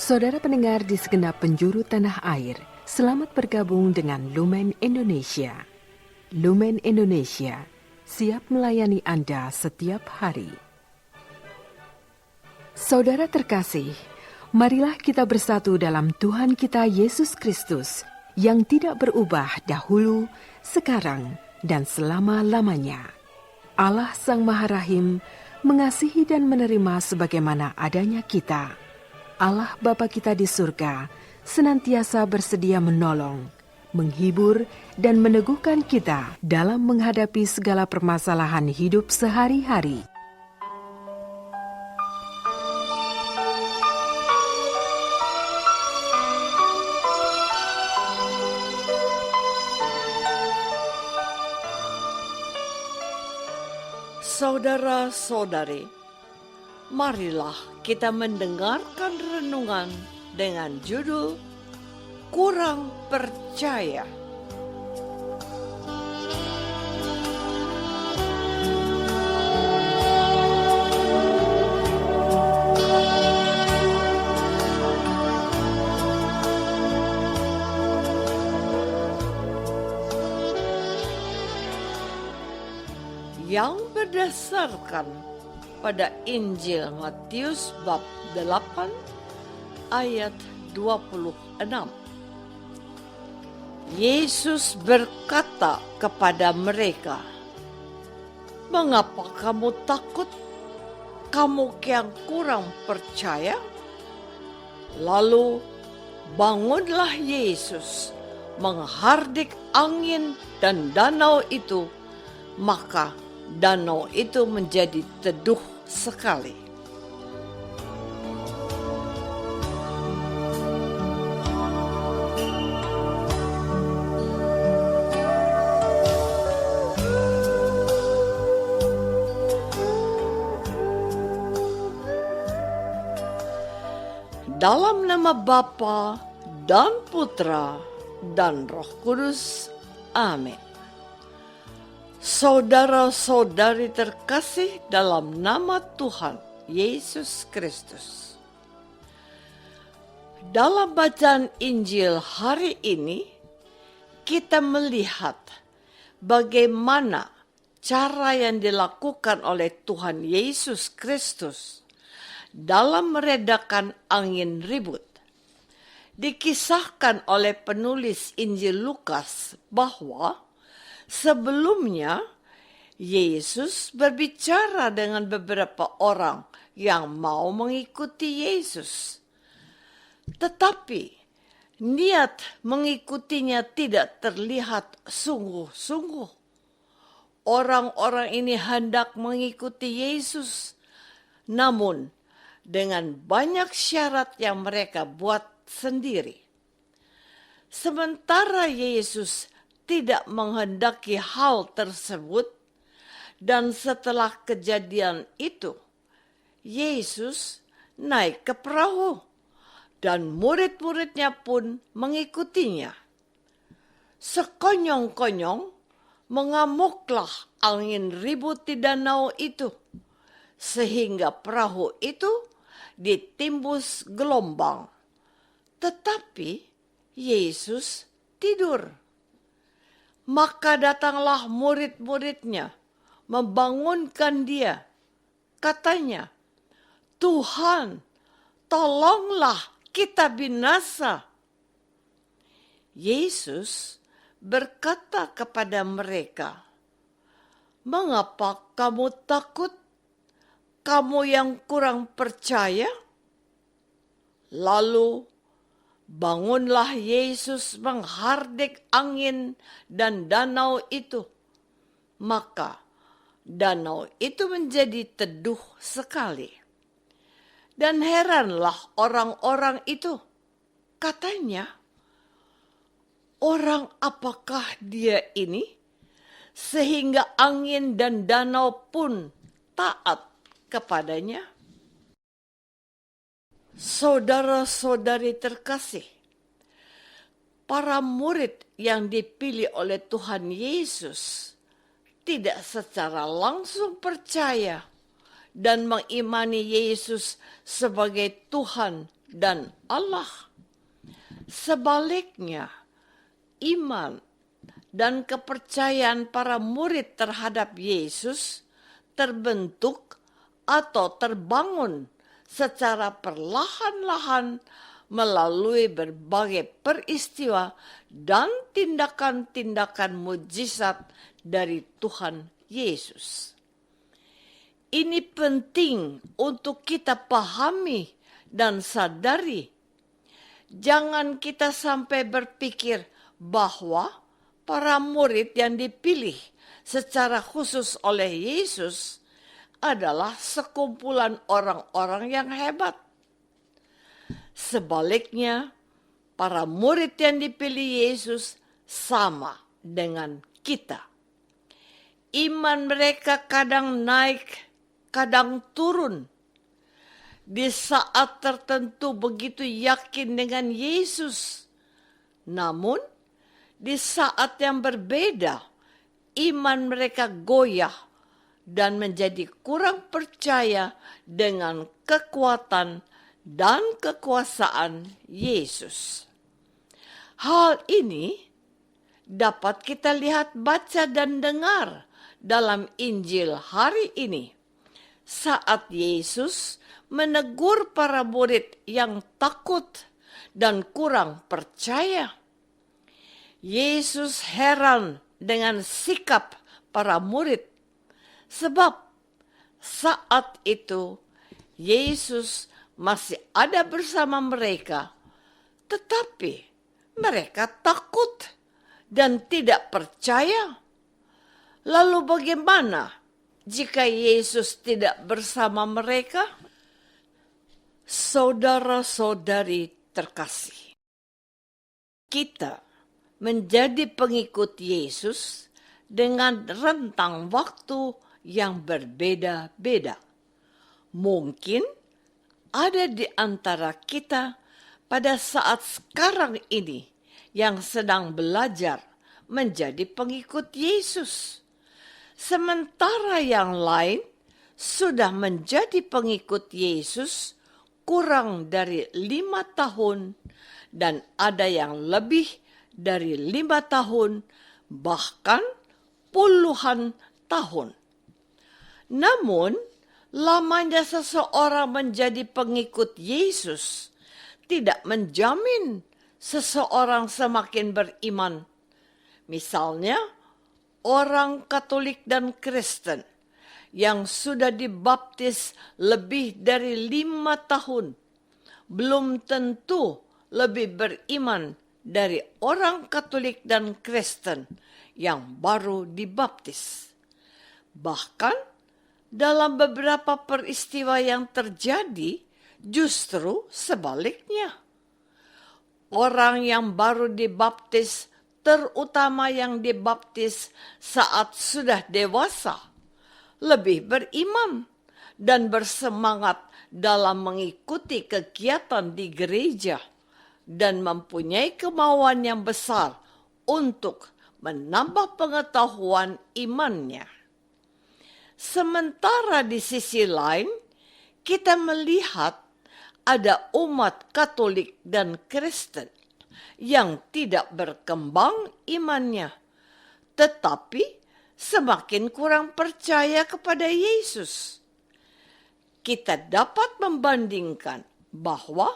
Saudara pendengar di segenap penjuru tanah air, selamat bergabung dengan Lumen Indonesia. Lumen Indonesia siap melayani Anda setiap hari. Saudara terkasih, marilah kita bersatu dalam Tuhan kita Yesus Kristus yang tidak berubah dahulu, sekarang, dan selama-lamanya. Allah Sang Maha Rahim mengasihi dan menerima sebagaimana adanya kita. Allah Bapa kita di surga senantiasa bersedia menolong, menghibur, dan meneguhkan kita dalam menghadapi segala permasalahan hidup sehari-hari. Saudara-saudari, marilah kita mendengarkan renungan dengan judul Kurang Percaya. Yang berdasarkan pada Injil Matius bab 8 ayat 26. Yesus berkata kepada mereka, "Mengapa kamu takut? Kamu yang kurang percaya?" Lalu bangunlah Yesus, menghardik angin dan danau itu, maka danau itu menjadi teduh sekali. Dalam nama Bapa dan Putra dan Roh Kudus. Amin. Saudara-saudari terkasih dalam nama Tuhan Yesus Kristus. Dalam bacaan Injil hari ini, kita melihat bagaimana cara yang dilakukan oleh Tuhan Yesus Kristus dalam meredakan angin ribut. Dikisahkan oleh penulis Injil Lukas bahwa sebelumnya, Yesus berbicara dengan beberapa orang yang mau mengikuti Yesus. Tetapi, niat mengikutinya tidak terlihat sungguh-sungguh. Orang-orang ini hendak mengikuti Yesus, namun dengan banyak syarat yang mereka buat sendiri. Sementara Yesus tidak menghendaki hal tersebut, dan setelah kejadian itu, Yesus naik ke perahu dan murid-muridnya pun mengikutinya. Sekonyong-konyong mengamuklah angin ribut di danau itu, sehingga perahu itu ditimbus gelombang. Tetapi Yesus tidur. Maka datanglah murid-muridnya membangunkan dia. Katanya, "Tuhan, tolonglah, kita binasa." Yesus berkata kepada mereka, "Mengapa kamu takut? Kamu yang kurang percaya?" Lalu bangunlah Yesus menghardik angin dan danau itu. Maka danau itu menjadi teduh sekali. Dan heranlah orang-orang itu. Katanya, "Orang apakah dia ini? Sehingga angin dan danau pun taat kepadanya." Saudara-saudari terkasih, para murid yang dipilih oleh Tuhan Yesus tidak secara langsung percaya dan mengimani Yesus sebagai Tuhan dan Allah. Sebaliknya, iman dan kepercayaan para murid terhadap Yesus terbentuk atau terbangun secara perlahan-lahan melalui berbagai peristiwa dan tindakan-tindakan mujizat dari Tuhan Yesus. Ini penting untuk kita pahami dan sadari. Jangan kita sampai berpikir bahwa para murid yang dipilih secara khusus oleh Yesus adalah sekumpulan orang-orang yang hebat. Sebaliknya, para murid yang dipilih Yesus sama dengan kita. Iman mereka kadang naik, kadang turun. Di saat tertentu begitu yakin dengan Yesus. Namun, di saat yang berbeda, iman mereka goyah dan menjadi kurang percaya dengan kekuatan dan kekuasaan Yesus. Hal ini dapat kita lihat, baca, dan dengar dalam Injil hari ini. Saat Yesus menegur para murid yang takut dan kurang percaya. Yesus heran dengan sikap para murid, sebab saat itu Yesus masih ada bersama mereka, tetapi mereka takut dan tidak percaya. Lalu bagaimana jika Yesus tidak bersama mereka? Saudara-saudari terkasih, kita menjadi pengikut Yesus dengan rentang waktu yang berbeda-beda. Mungkin ada di antara kita pada saat sekarang ini yang sedang belajar menjadi pengikut Yesus. Sementara yang lain sudah menjadi pengikut Yesus kurang dari 5 tahun dan ada yang lebih dari 5 tahun, bahkan puluhan tahun. Namun, lamanya seseorang menjadi pengikut Yesus tidak menjamin seseorang semakin beriman. Misalnya, orang Katolik dan Kristen yang sudah dibaptis lebih dari 5 tahun belum tentu lebih beriman dari orang Katolik dan Kristen yang baru dibaptis. Bahkan dalam beberapa peristiwa yang terjadi justru sebaliknya. Orang yang baru dibaptis, terutama yang dibaptis saat sudah dewasa, lebih beriman dan bersemangat dalam mengikuti kegiatan di gereja dan mempunyai kemauan yang besar untuk menambah pengetahuan imannya. Sementara di sisi lain, kita melihat ada umat Katolik dan Kristen yang tidak berkembang imannya, tetapi semakin kurang percaya kepada Yesus. Kita dapat membandingkan bahwa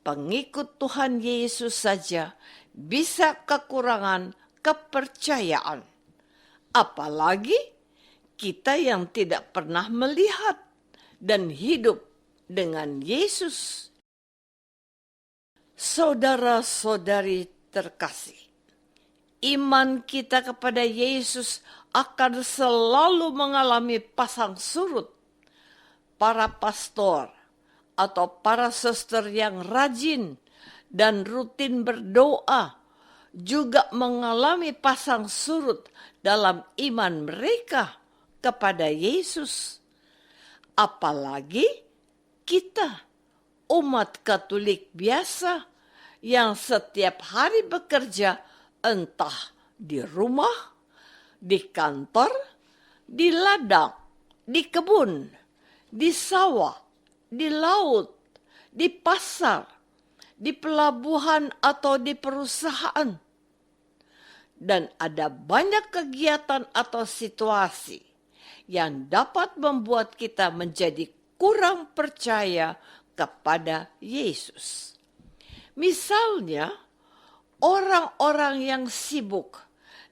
pengikut Tuhan Yesus saja bisa kekurangan kepercayaan. Apalagi kita yang tidak pernah melihat dan hidup dengan Yesus. Saudara-saudari terkasih, iman kita kepada Yesus akan selalu mengalami pasang surut. Para pastor atau para suster yang rajin dan rutin berdoa juga mengalami pasang surut dalam iman mereka kepada Yesus. Apalagi kita, umat Katolik biasa yang setiap hari bekerja entah di rumah, di kantor, di ladang, di kebun, di sawah, di laut, di pasar, di pelabuhan atau di perusahaan. Dan ada banyak kegiatan atau situasi yang dapat membuat kita menjadi kurang percaya kepada Yesus. Misalnya, orang-orang yang sibuk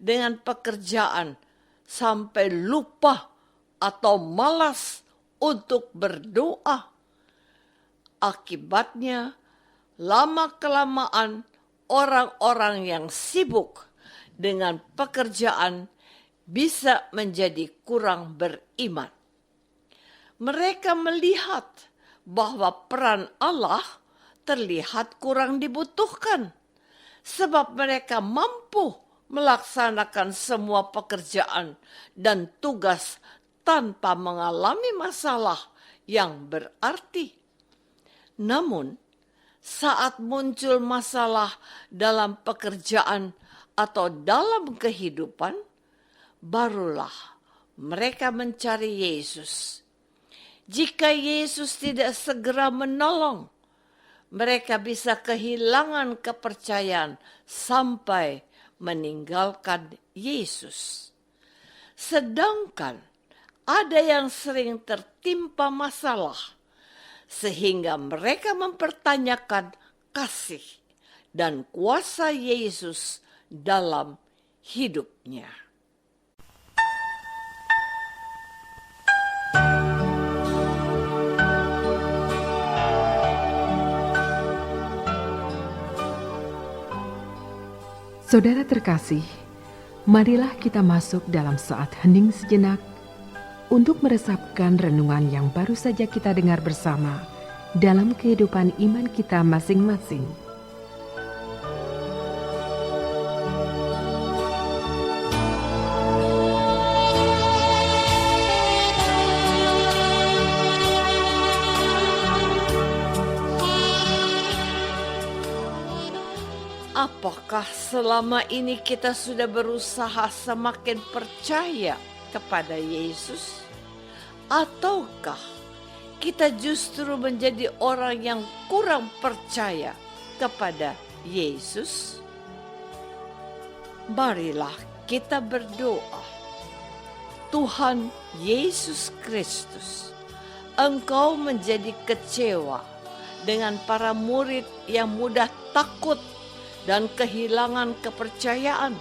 dengan pekerjaan sampai lupa atau malas untuk berdoa. Akibatnya, lama-kelamaan orang-orang yang sibuk dengan pekerjaan bisa menjadi kurang beriman. Mereka melihat bahwa peran Allah terlihat kurang dibutuhkan, sebab mereka mampu melaksanakan semua pekerjaan dan tugas tanpa mengalami masalah yang berarti. Namun, saat muncul masalah dalam pekerjaan atau dalam kehidupan, barulah mereka mencari Yesus. Jika Yesus tidak segera menolong, mereka bisa kehilangan kepercayaan sampai meninggalkan Yesus. Sedangkan ada yang sering tertimpa masalah, sehingga mereka mempertanyakan kasih dan kuasa Yesus dalam hidupnya. Saudara terkasih, marilah kita masuk dalam saat hening sejenak untuk meresapkan renungan yang baru saja kita dengar bersama dalam kehidupan iman kita masing-masing. Apakah selama ini kita sudah berusaha semakin percaya kepada Yesus? Ataukah kita justru menjadi orang yang kurang percaya kepada Yesus? Marilah kita berdoa. Tuhan Yesus Kristus, Engkau menjadi kecewa dengan para murid yang mudah takut dan kehilangan kepercayaan.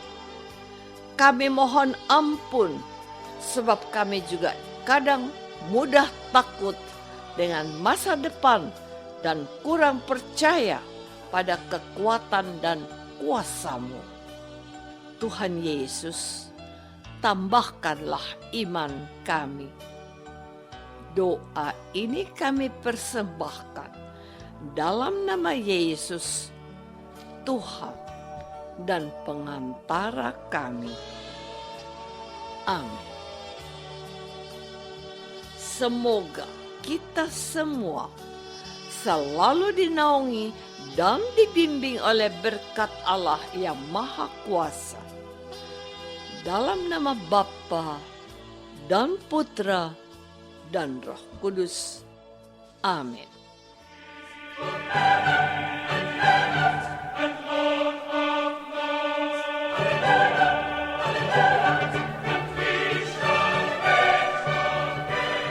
Kami mohon ampun, sebab kami juga kadang mudah takut dengan masa depan dan kurang percaya pada kekuatan dan kuasa-Mu. Tuhan Yesus, tambahkanlah iman kami. Doa ini kami persembahkan dalam nama Yesus, Tuhan dan pengantara kami. Amin. Semoga kita semua selalu dinaungi dan dibimbing oleh berkat Allah yang Maha Kuasa. Dalam nama Bapa dan Putra dan Roh Kudus. Amin.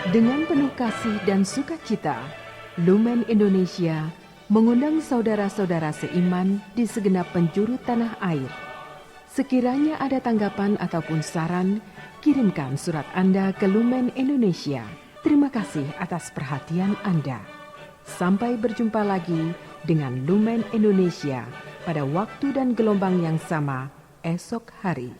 Dengan penuh kasih dan sukacita, Lumen Indonesia mengundang saudara-saudara seiman di segenap penjuru tanah air. Sekiranya ada tanggapan ataupun saran, kirimkan surat Anda ke Lumen Indonesia. Terima kasih atas perhatian Anda. Sampai berjumpa lagi dengan Lumen Indonesia pada waktu dan gelombang yang sama esok hari.